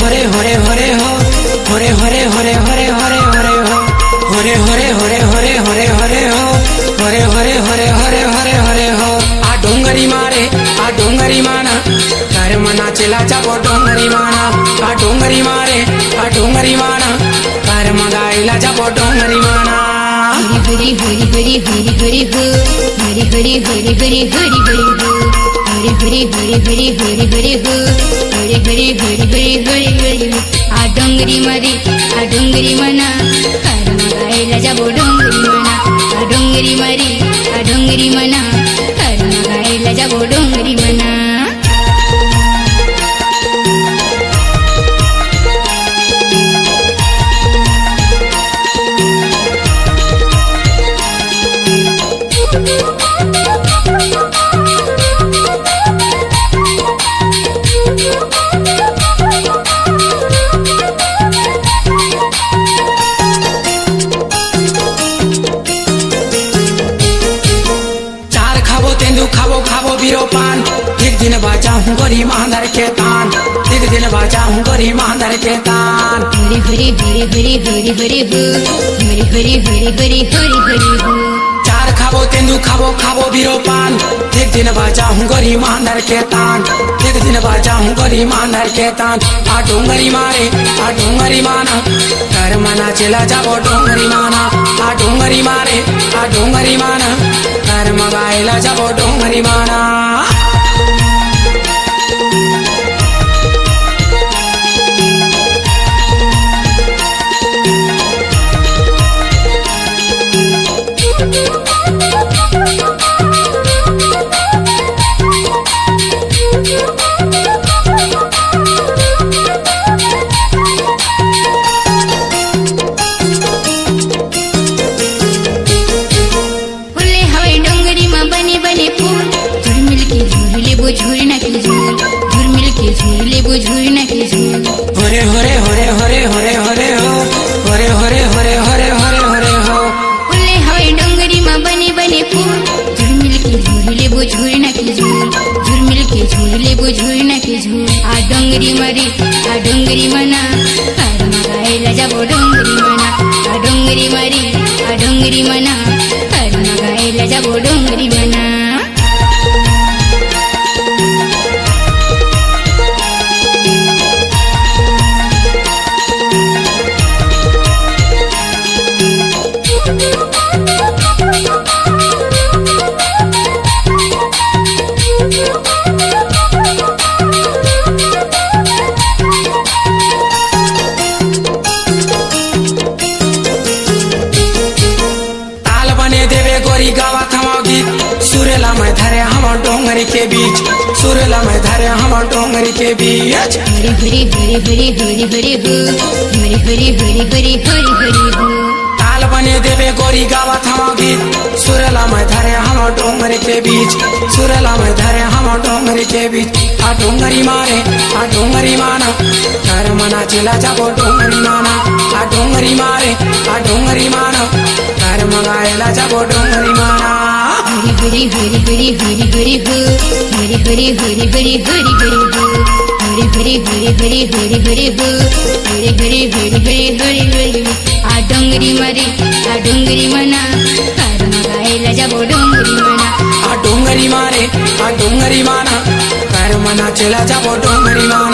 हरे हरे हरे हो हरे हरे हरे हरे हरे हरे हो हरे हरे हरे हरे हरे हरे हो हरे हरे हरे हरे हरे हरे हो आ डोंगरी माना घर मना चला जाबो डोंगरी माना आ डोंगरी माना घर मगाइला जाबो डोंगरी माना हरि हरि हरि हरि हरि हो हरि हरि हरि हरि हरि हरि हो हरि हरि हरि हरि हरि हरि हो हरि हरि हरि हरि हरि हरि हो आ डोंगरी मना कार मगाइला जाबो डोंगरी मना आ डोंगरी मना कार मगाइला जाबो डोंगरी मना खाबो बीरो पान एक दिन बाजा हूँ गरी मांदर के तान एक दिन बाजा हूँ गरी मांदर के तान हरि हरि हरि हरि हरि हरि हो हरि हरि हरि हरि हरि हरि हो चार खाबो तेंदू खाबो बीरो पान एक दिन बाजा हूँ गरी मांदर के तान एक दिन बाजा हूँ गरी मांदर के तान आ डोंगरी माना घर मना चला जाबो डोंगरी माना आ डोंगरी माना घर मगाइला जाबो डोंगरी माना हरे हरे हरे हरे हरे हरे हो हरे हरे हरे हरे हरे हरे हो उल्ले हवे डोंगरी मा बने फूल झुरमिल के झूले वो झूरना के झूल आ डोंगरी मना कार मगाइला जाबो डोंगरी मना आ डोंगरी मना कार मगाइला जाबो डोंगरी मना सुरेला में धरे हम डोंगरी के बीच हरि हरि हरि हरि हरि हरि हो हरि हरि हरि हरि हरि हरि हो ताल बने देवे गोरी गावत हम गीत सुरेला में धरे हम डोंगरी के बीच आ डोंगरी माना घर मना चला जाबो डोंगरी माना आ डोंगरी माना घर मगाइला जाबो डोंगरी माना हरि हरि हरि हरि हरि हो हरि हरि हरि हरि हरि हरि हो हरि हरि हरि हरि हरि हरि हो हरि हरि हरि हरि हरि हरि हो आ डोंगरी मना कार मगाइला जाबो डोंगरी मना आ डोंगरी माना घर मना चला जाबो डोंगरी माना।